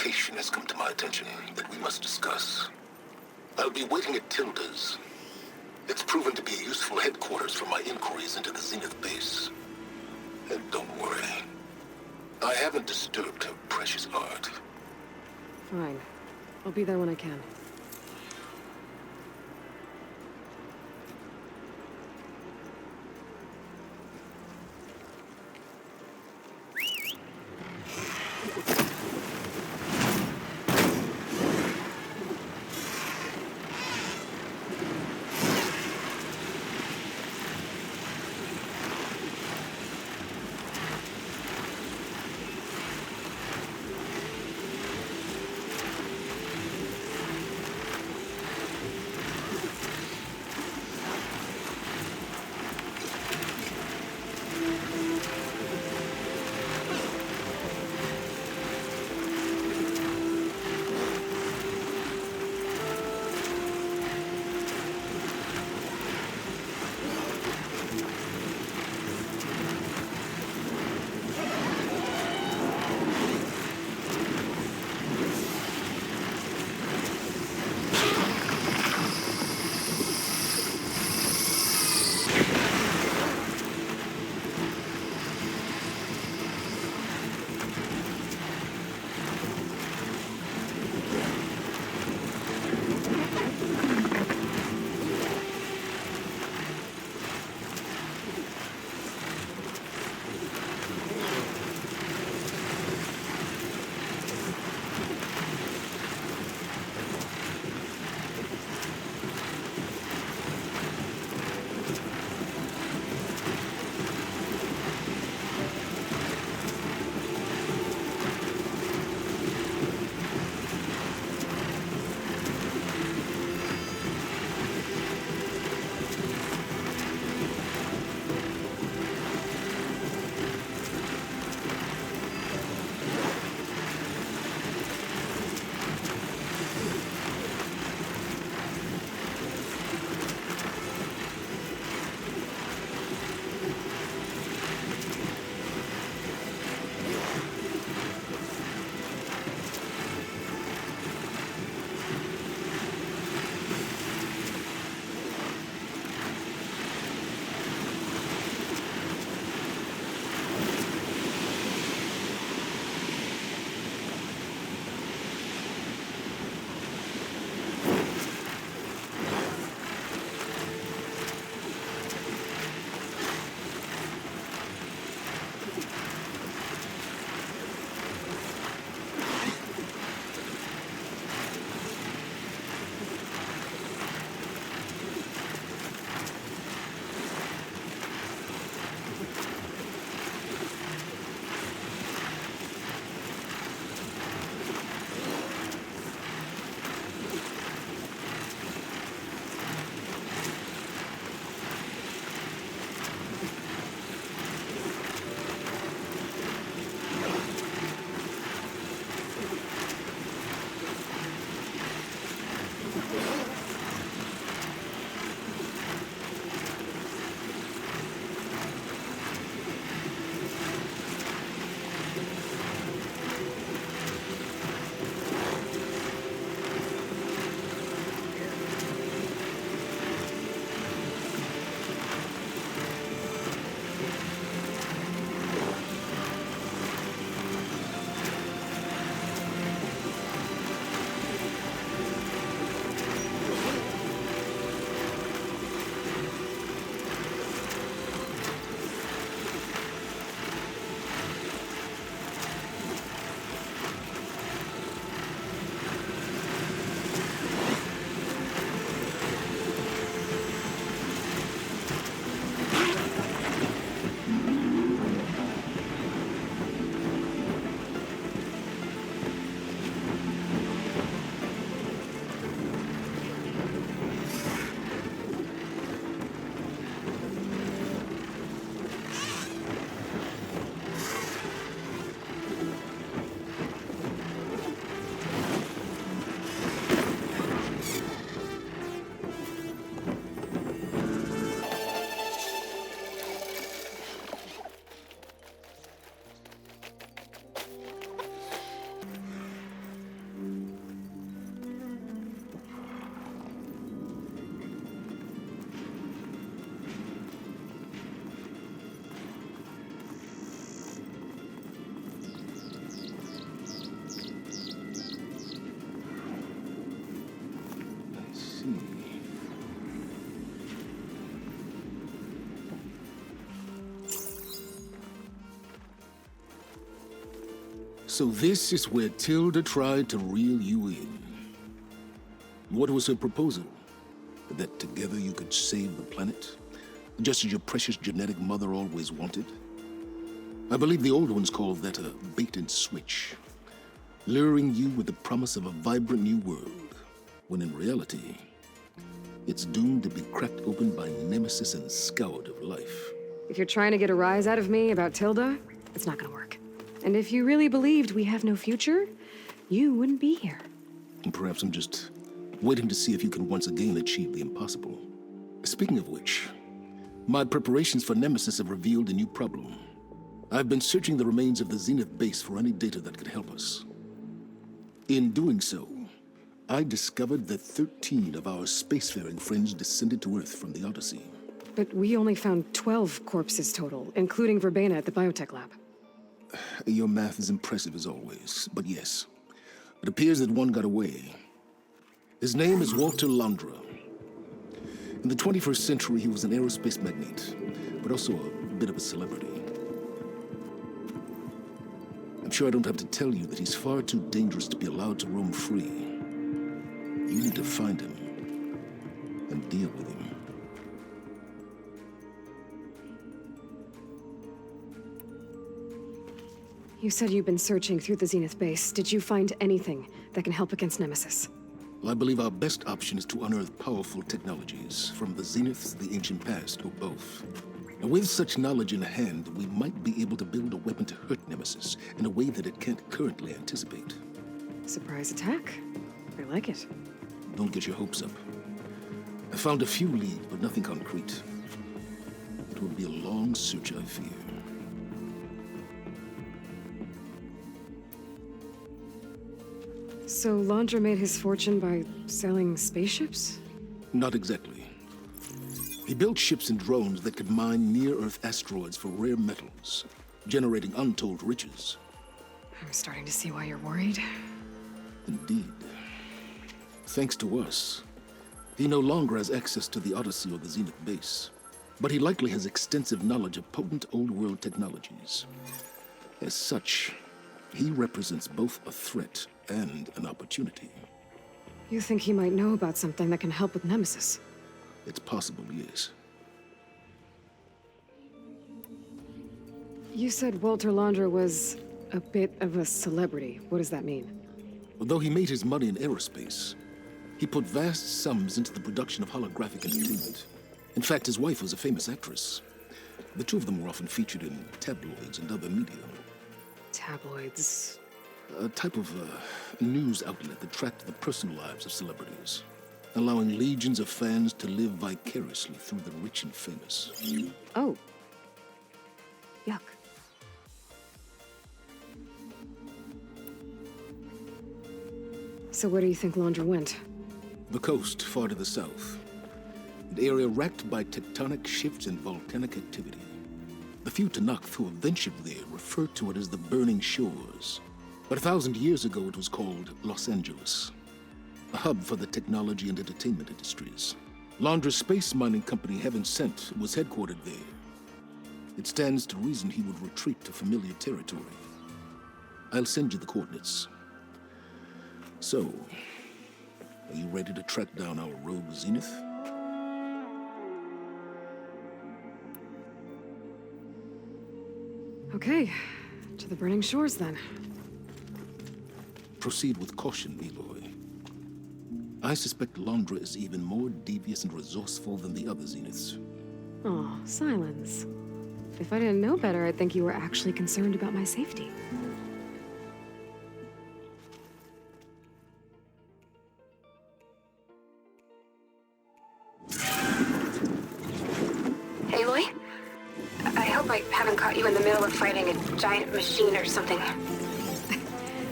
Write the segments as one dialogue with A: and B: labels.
A: location has come to my attention that we must discuss. I'll be waiting at Tilda's. It's proven to be a useful headquarters for my inquiries into the Zenith base. And don't worry, I haven't disturbed her precious art.
B: Fine. I'll be there when I can.
A: see. So this is where Tilda tried to reel you in. What was her proposal? That together you could save the planet? Just as your precious genetic mother always wanted? I believe the old ones called that a bait and switch. Luring you with the promise of a vibrant new world, when in reality, it's doomed to be cracked open by nemesis and scoured of life.
B: If you're trying to get a rise out of me about Tilda, it's not gonna work. And if you really believed we have no future, you wouldn't be here.
A: And perhaps I'm just waiting to see if you can once again achieve the impossible. Speaking of which, my preparations for Nemesis have revealed a new problem. I've been searching the remains of the Zenith base for any data that could help us. In doing so, I discovered that 13 of our spacefaring friends descended to Earth from the Odyssey.
B: But we only found 12 corpses total, including Verbena at the biotech lab.
A: Your math is impressive as always, but yes, it appears that one got away. His name is Walter Londra. In the 21st century, he was an aerospace magnate, but also a bit of a celebrity. I'm sure I don't have to tell you that he's far too dangerous to be allowed to roam free. You need to find him and deal with him.
B: You said you've been searching through the Zenith base. Did you find anything that can help against Nemesis?
A: Well, I believe our best option is to unearth powerful technologies, from the Zeniths, the ancient past, or both. And with such knowledge in hand, we might be able to build a weapon to hurt Nemesis in a way that it can't currently anticipate.
B: Surprise attack. I like it.
A: Don't get your hopes up. I found a few leads, but nothing concrete. It will be a long search, I fear.
B: So Londra made his fortune by selling spaceships?
A: Not exactly. He built ships and drones that could mine near-Earth asteroids for rare metals, generating untold riches.
B: I'm starting to see why you're worried.
A: Indeed. Thanks to us, he no longer has access to the Odyssey or the Zenith base, but he likely has extensive knowledge of potent old-world technologies. As such, he represents both a threat and an opportunity.
B: You think he might know about something that can help with Nemesis?
A: It's possible, yes.
B: You said Walter Londra was a bit of a celebrity. What does that mean?
A: Although he made his money in aerospace, he put vast sums into the production of holographic entertainment. In fact, his wife was a famous actress. The two of them were often featured in tabloids and other media.
B: Tabloids?
A: A type of news outlet that tracked the personal lives of celebrities, allowing legions of fans to live vicariously through the rich and famous.
B: Oh. Yuck. So where do you think Londra went?
A: The coast, far to the south. An area racked by tectonic shifts and volcanic activity. The few Tanakh who have ventured there refer to it as the Burning Shores. But 1,000 years ago it was called Los Angeles, a hub for the technology and entertainment industries. Londra's space mining company, Heaven Sent, was headquartered there. It stands to reason he would retreat to familiar territory. I'll send you the coordinates. So, are you ready to track down our rogue Zenith?
B: Okay, to the Burning Shores then.
A: Proceed with caution, Eloy. I suspect Londra is even more devious and resourceful than the other Zeniths.
B: Aw, Silence. If I didn't know better, I'd think you were actually concerned about my safety.
C: Aloy? I hope I haven't caught you in the middle of fighting a giant machine or something.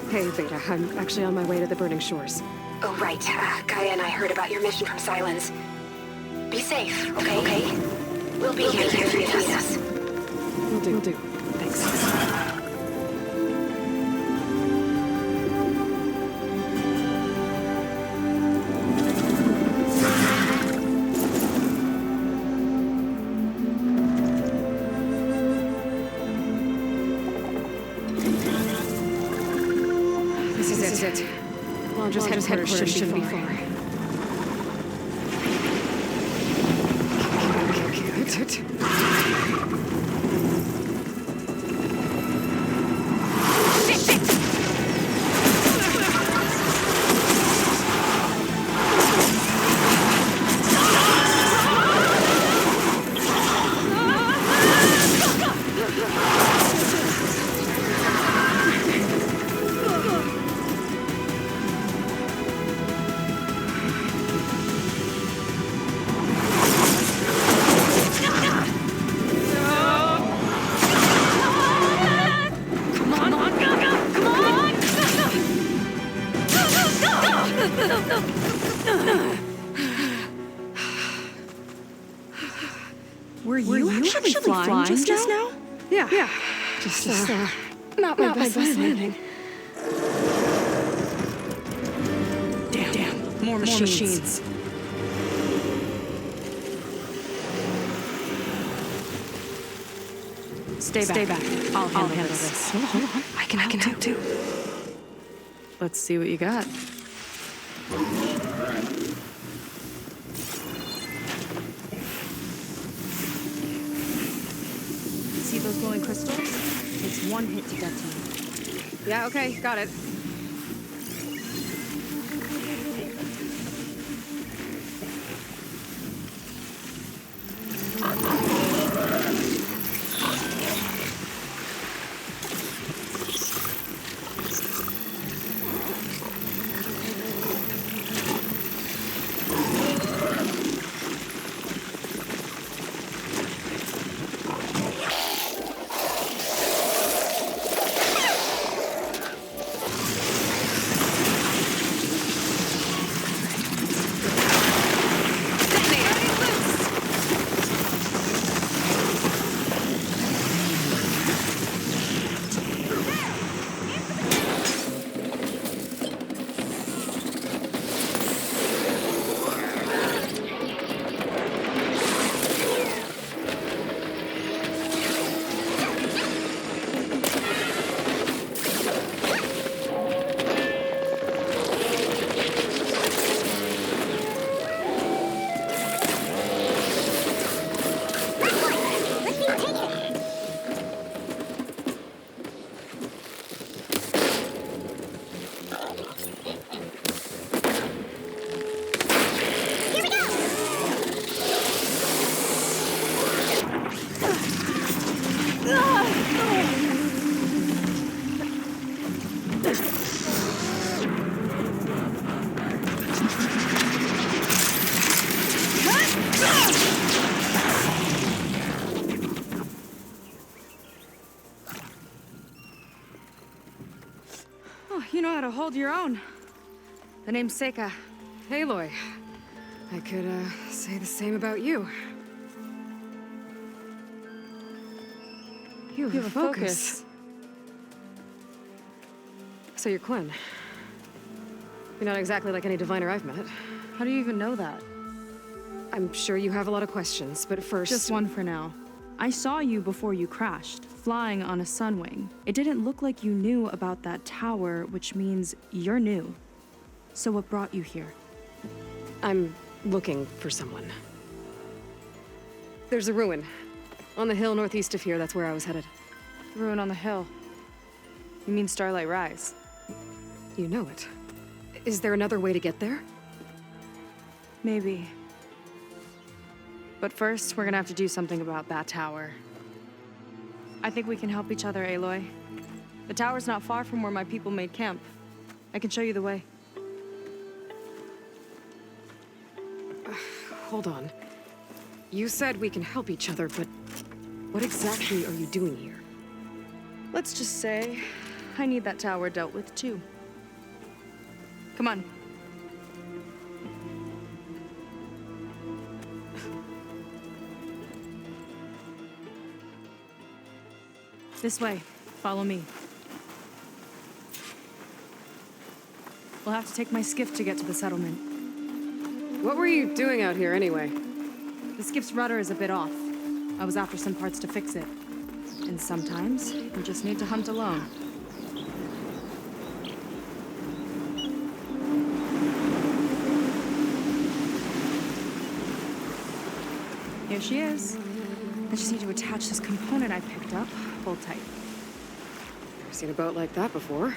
B: Hey, Beta, I'm actually on my way to the Burning Shores.
C: Oh, right. Gaia and I heard about your mission from Silence. Be safe, okay? We'll be here if you need us.
B: Will do. Thanks. it. Launcher's headquarters shouldn't be far. Okay.
D: Were you actually flying just now?
B: Yeah. Just not my best landing.
D: Damn. More machines. Stay back. I'll handle this.
B: Hold on. I can help too.
D: Let's see what you got. See those glowing crystals? It's one hit to detonate.
B: Yeah, okay, got it.
D: You know how to hold your own. The name's Seika.
B: Aloy. I could, say the same about you. You have a focus. So you're Quinn. You're not exactly like any diviner I've met.
D: How do you even know that?
B: I'm sure you have a lot of questions, but first...
D: Just one for now. I saw you before you crashed, flying on a sunwing. It didn't look like you knew about that tower, which means you're new. So what brought you here?
B: I'm looking for someone. There's a ruin. On the hill northeast of here, that's where I was headed.
D: Ruin on the hill. You mean Starlight Rise?
B: You know it. Is there another way to get there?
D: Maybe. But first, we're gonna have to do something about that tower. I think we can help each other, Aloy. The tower's not far from where my people made camp. I can show you the way.
B: Hold on. You said we can help each other, but what exactly are you doing here?
D: Let's just say, I need that tower dealt with too. Come on. This way. Follow me. We'll have to take my skiff to get to the settlement.
B: What were you doing out here anyway?
D: The skiff's rudder is a bit off. I was after some parts to fix it. And sometimes, you just need to hunt alone. Here she is. I just need to attach this component I picked up. Hold tight.
B: Never seen a boat like that before.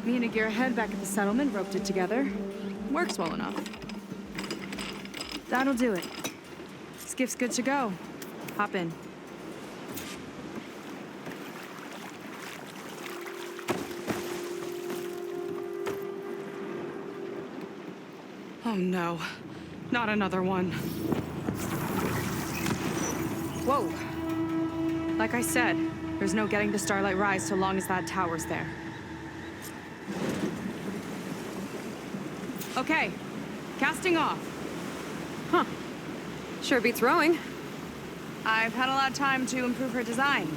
D: Me and a gearhead back at the settlement roped it together. Works well enough. That'll do it. Skiff's good to go. Hop in. Oh no, not another one. Whoa. Like I said, there's no getting to Starlight Rise so long as that tower's there. Okay, casting off.
B: Huh. Sure beats rowing.
D: I've had a lot of time to improve her design.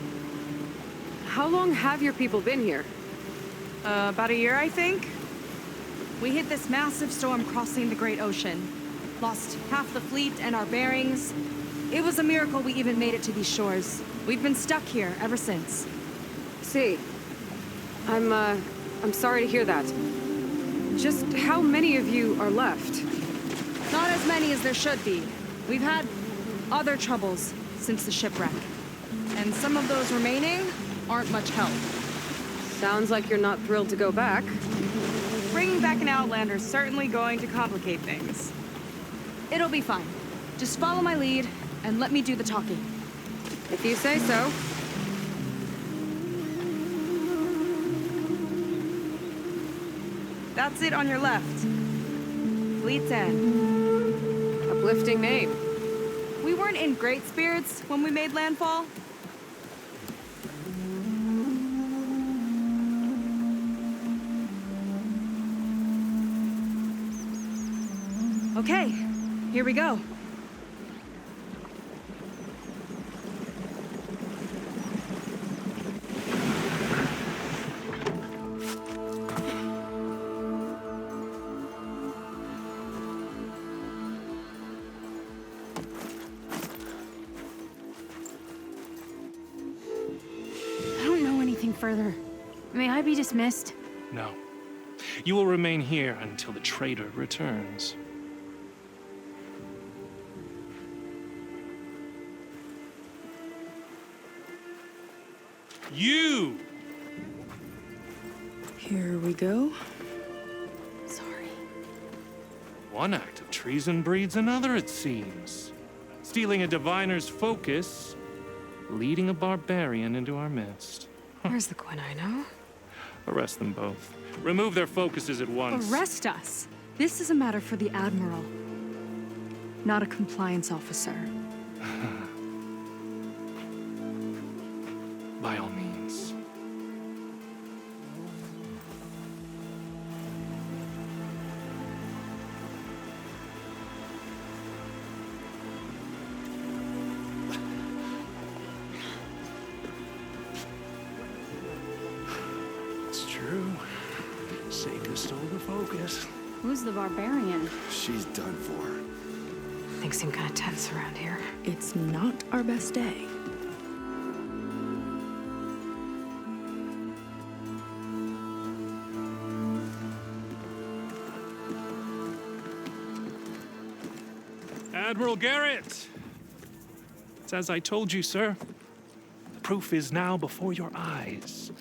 B: How long have your people been here?
D: About a year, I think. We hit this massive storm crossing the Great Ocean. Lost half the fleet and our bearings. It was a miracle we even made it to these shores. We've been stuck here ever since.
B: See, I'm sorry to hear that. Just how many of you are left?
D: Not as many as there should be. We've had other troubles since the shipwreck. And some of those remaining aren't much help.
B: Sounds like you're not thrilled to go back.
D: Bringing back an Outlander's certainly going to complicate things. It'll be fine. Just follow my lead and let me do the talking.
B: If you say so.
D: That's it on your left. Fleet's End.
B: Uplifting name.
D: We weren't in great spirits when we made landfall. Okay, here we go.
E: I don't know anything further. May I be dismissed?
F: No. You will remain here until the trader returns. You!
D: Here we go.
E: Sorry.
F: One act of treason breeds another, it seems. Stealing a diviner's focus, leading a barbarian into our midst.
B: Where's the Quinino?
F: Arrest them both. Remove their focuses at once.
D: Arrest us. This is a matter for the Admiral, not a compliance officer.
F: By all means.
G: It's true. Seika stole the focus.
E: Who's the barbarian?
G: She's done for.
B: Things seem kind of tense around here.
D: It's not our best day.
F: Admiral Garrett! It's as I told you, sir. The proof is now before your eyes.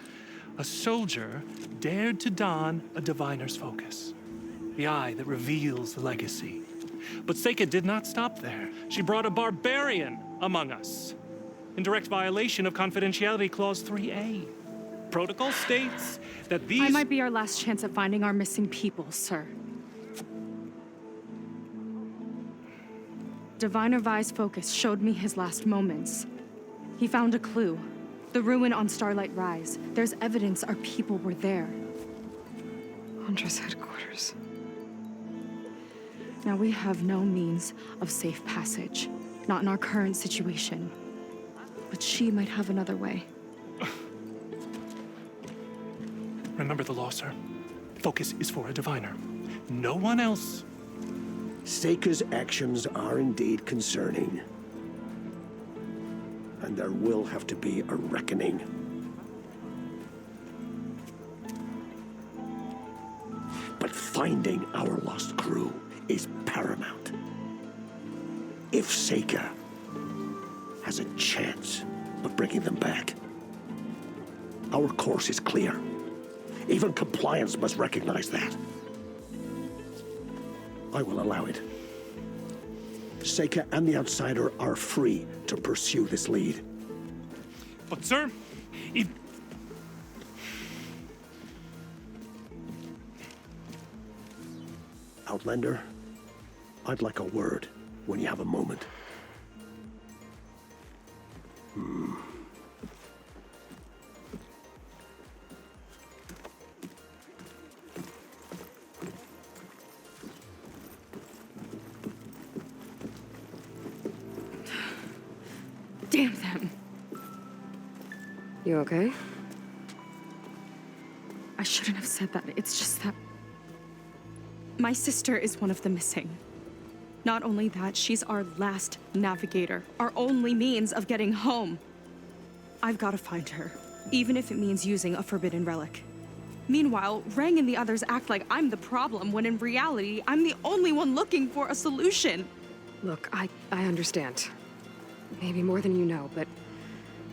F: A soldier dared to don a diviner's focus. The eye that reveals the legacy. But Seika did not stop there. She brought a barbarian among us. In direct violation of Confidentiality Clause 3A. Protocol states that these...
D: I might be our last chance at finding our missing people, sir. Diviner Vi's focus showed me his last moments. He found a clue. The ruin on Starlight Rise. There's evidence our people were there.
B: Huntress headquarters.
D: Now we have no means of safe passage. Not in our current situation. But she might have another way.
F: Remember the law, sir. Focus is for a diviner. No one else.
G: Seika's actions are indeed concerning. And there will have to be a reckoning. But finding our lost crew is paramount. If Seika
H: has a chance of bringing them back. Our course is clear. Even compliance must recognize that. I will allow it. Seika and the Outsider are free to pursue this lead.
F: But sir, if...
H: Outlander, I'd like a word when you have a moment.
D: Damn them.
B: You okay?
D: I shouldn't have said that. It's just that my sister is one of the missing. Not only that, she's our last navigator, our only means of getting home. I've got to find her, even if it means using a forbidden relic. Meanwhile, Rang and the others act like I'm the problem, when in reality, I'm the only one looking for a solution.
B: Look, I understand. Maybe more than you know, but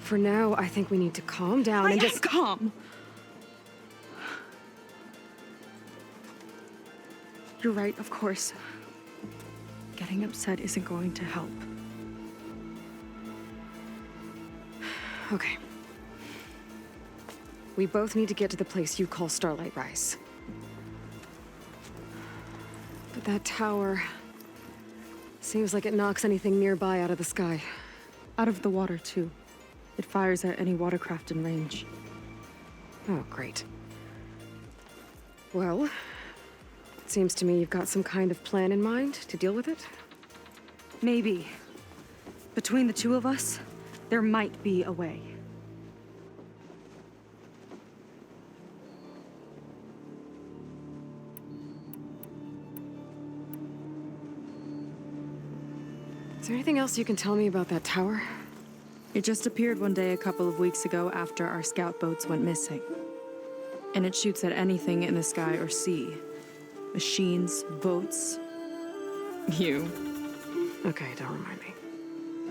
B: for now, I think we need to calm down and just...
D: calm. You're right, of course. Getting upset isn't going to help.
B: Okay. We both need to get to the place you call Starlight Rise. But that tower... seems like it knocks anything nearby out of the sky.
D: Out of the water, too. It fires at any watercraft in range.
B: Oh, great. Well, it seems to me you've got some kind of plan in mind to deal with it.
D: Maybe. Between the two of us, there might be a way.
B: Is there anything else you can tell me about that tower?
D: It just appeared one day a couple of weeks ago after our scout boats went missing. And it shoots at anything in the sky or sea. Machines, boats, you.
B: Okay, don't remind me.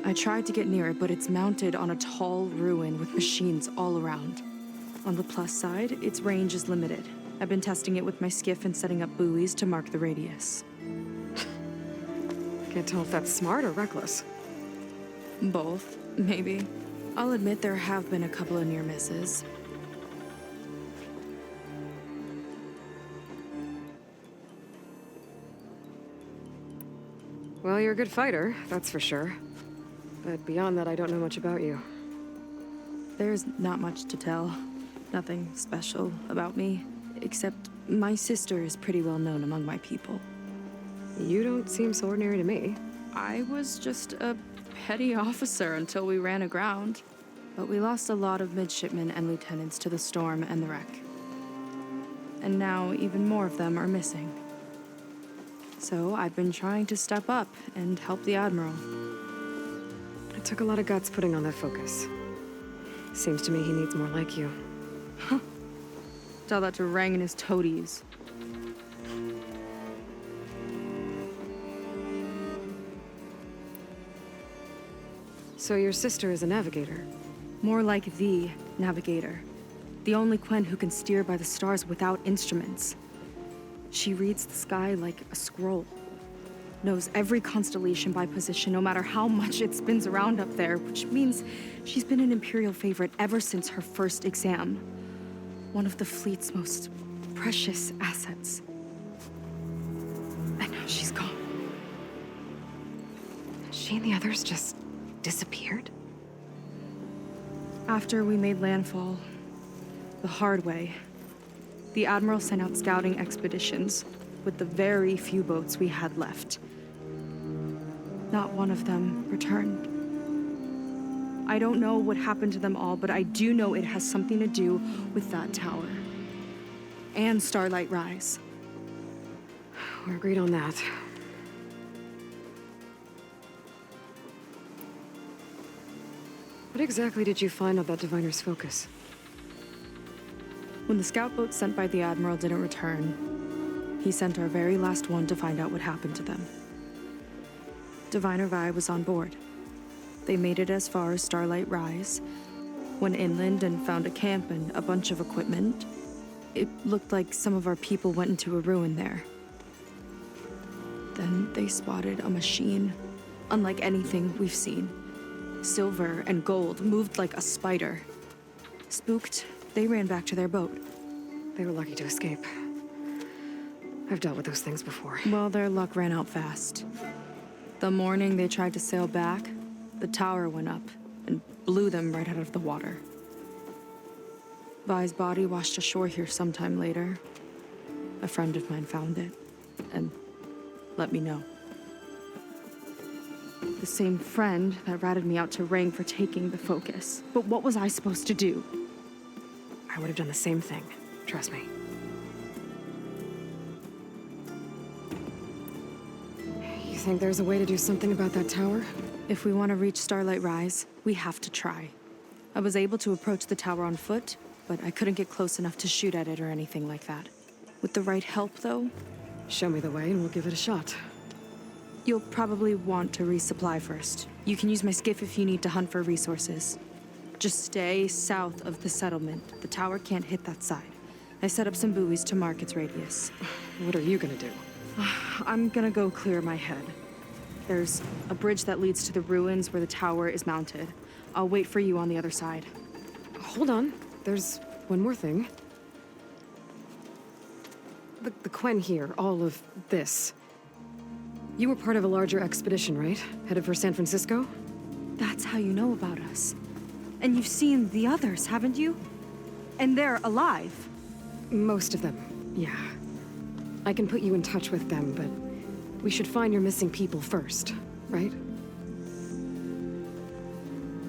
D: I tried to get near it, but it's mounted on a tall ruin with machines all around. On the plus side, its range is limited. I've been testing it with my skiff and setting up buoys to mark the radius.
B: Can't tell if that's smart or reckless.
D: Both, maybe. I'll admit there have been a couple of near misses.
B: Well, you're a good fighter, that's for sure. But beyond that, I don't know much about you.
D: There's not much to tell. Nothing special about me, except my sister is pretty well known among my people.
B: You don't seem so ordinary to me.
D: I was just a petty officer until we ran aground. But we lost a lot of midshipmen and lieutenants to the storm and the wreck. And now even more of them are missing. So I've been trying to step up and help the Admiral.
B: It took a lot of guts putting on that focus. Seems to me he needs more like you.
D: Tell that to Rang and his toadies.
B: So your sister is a navigator?
D: More like the navigator. The only Quen who can steer by the stars without instruments. She reads the sky like a scroll. Knows every constellation by position, no matter how much it spins around up there, which means she's been an Imperial favorite ever since her first exam. One of the fleet's most precious assets. And now she's gone.
B: She and the others just disappeared?
D: After we made landfall, the hard way, the Admiral sent out scouting expeditions with the very few boats we had left. Not one of them returned. I don't know what happened to them all, but I do know it has something to do with that tower. And Starlight Rise.
B: We're agreed on that. What exactly did you find on that Diviner's focus?
D: When the scout boat sent by the Admiral didn't return, he sent our very last one to find out what happened to them. Diviner Vi was on board. They made it as far as Starlight Rise, went inland and found a camp and a bunch of equipment. It looked like some of our people went into a ruin there. Then they spotted a machine, unlike anything we've seen. Silver and gold, moved like a spider. Spooked, they ran back to their boat.
B: They were lucky to escape. I've dealt with those things before.
D: Well, their luck ran out fast. The morning they tried to sail back, the tower went up and blew them right out of the water. Vi's body washed ashore here sometime later. A friend of mine found it and let me know. The same friend that ratted me out to Rang for taking the focus. But what was I supposed to do?
B: I would have done the same thing. Trust me. You think there's a way to do something about that tower?
D: If we want to reach Starlight Rise, we have to try. I was able to approach the tower on foot, but I couldn't get close enough to shoot at it or anything like that. With the right help, though,
B: Show me the way and we'll give it a shot.
D: you'll probably want to resupply first. You can use my skiff if you need to hunt for resources. Just stay south of the settlement. The tower can't hit that side. I set up some buoys to mark its radius.
B: What are you gonna do?
D: I'm gonna go clear my head. There's a bridge that leads to the ruins where the tower is mounted. I'll wait for you on the other side.
B: Hold on. There's one more thing. The Quen here, all of this. You were part of a larger expedition, right? Headed for San Francisco?
D: That's how you know about us. And you've seen the others, haven't you? And they're alive.
B: Most of them, yeah. I can put you in touch with them, but we should find your missing people first, right?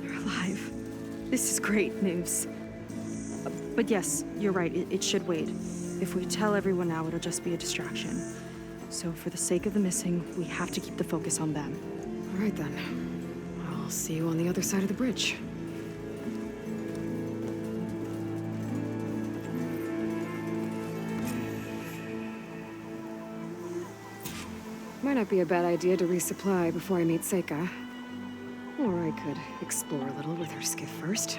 D: They're alive. This is great news. But yes, you're right, it should wait. If we tell everyone now, it'll just be a distraction. So for the sake of the missing, we have to keep the focus on them.
B: All right then. I'll see you on the other side of the bridge. Might not be a bad idea to resupply before I meet Seika. Or I could explore a little with her skiff first.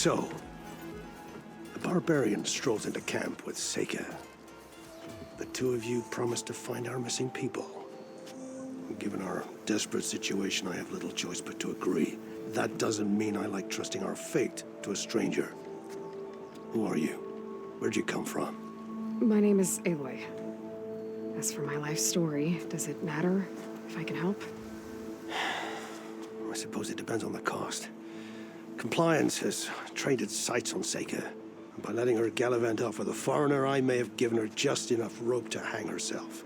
H: So, a barbarian strolls into camp with Seika. The two of you promised to find our missing people. Given our desperate situation, I have little choice but to agree. That doesn't mean I like trusting our fate to a stranger. Who are you? Where'd you come from?
B: My name is Aloy. As for my life story, does it matter if I can help?
H: I suppose it depends on the cost. Compliance has trained its sights on Seika. And by letting her gallivant off with a foreigner, I may have given her just enough rope to hang herself.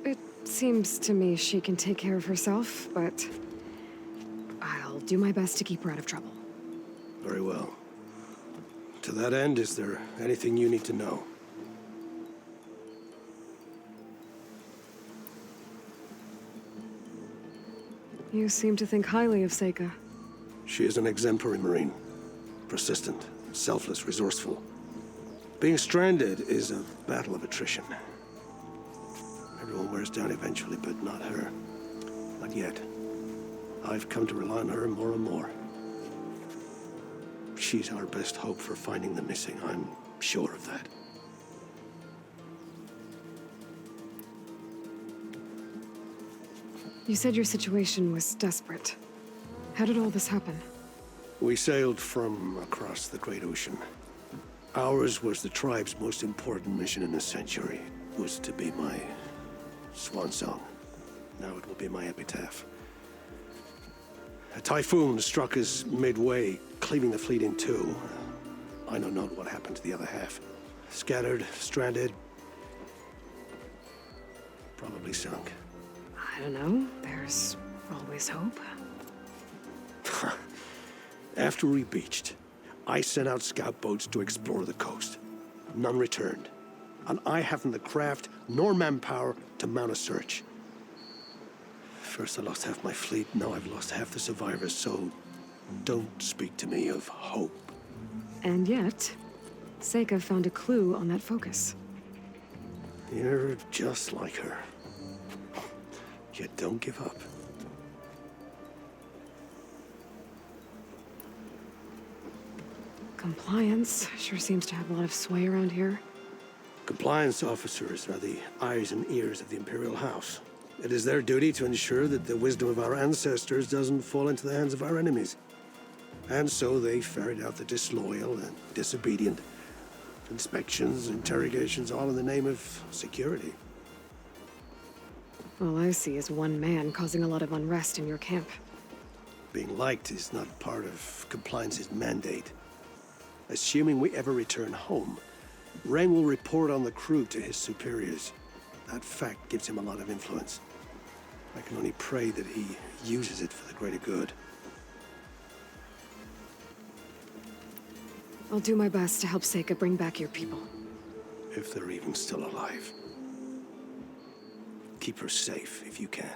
B: It seems to me she can take care of herself, but I'll do my best to keep her out of trouble.
H: Very well. To that end, is there anything you need to know?
B: You seem to think highly of Seika.
H: She is an exemplary Marine. Persistent, selfless, resourceful. Being stranded is a battle of attrition. Everyone wears down eventually, but not her. Not yet. I've come to rely on her more and more. She's our best hope for finding the missing. I'm sure of that.
B: You said your situation was desperate. How did all this happen?
H: We sailed from across the Great Ocean. Ours was the tribe's most important mission in a century. It was to be my swan song. Now it will be my epitaph. A typhoon struck us midway, cleaving the fleet in two. I know not what happened to the other half. Scattered, stranded, probably sunk.
B: I don't know. There's always hope.
H: After we beached, I sent out scout boats to explore the coast. None returned. And I haven't the craft nor manpower to mount a search. First I lost half my fleet, now I've lost half the survivors, so don't speak to me of hope.
B: And yet, Seika found a clue on that focus.
H: You're just like her. Yet don't give up.
B: Compliance sure seems to have a lot of sway around here.
H: Compliance officers are the eyes and ears of the Imperial House. It is their duty to ensure that the wisdom of our ancestors doesn't fall into the hands of our enemies. And so they ferret out the disloyal and disobedient. Inspections, interrogations, all in the name of security.
B: All I see is one man causing a lot of unrest in your camp.
H: Being liked is not part of Compliance's mandate. Assuming we ever return home, Ren will report on the crew to his superiors. That fact gives him a lot of influence. I can only pray that he uses it for the greater good.
B: I'll do my best to help Seika bring back your people.
H: If they're even still alive. Keep her safe if you can.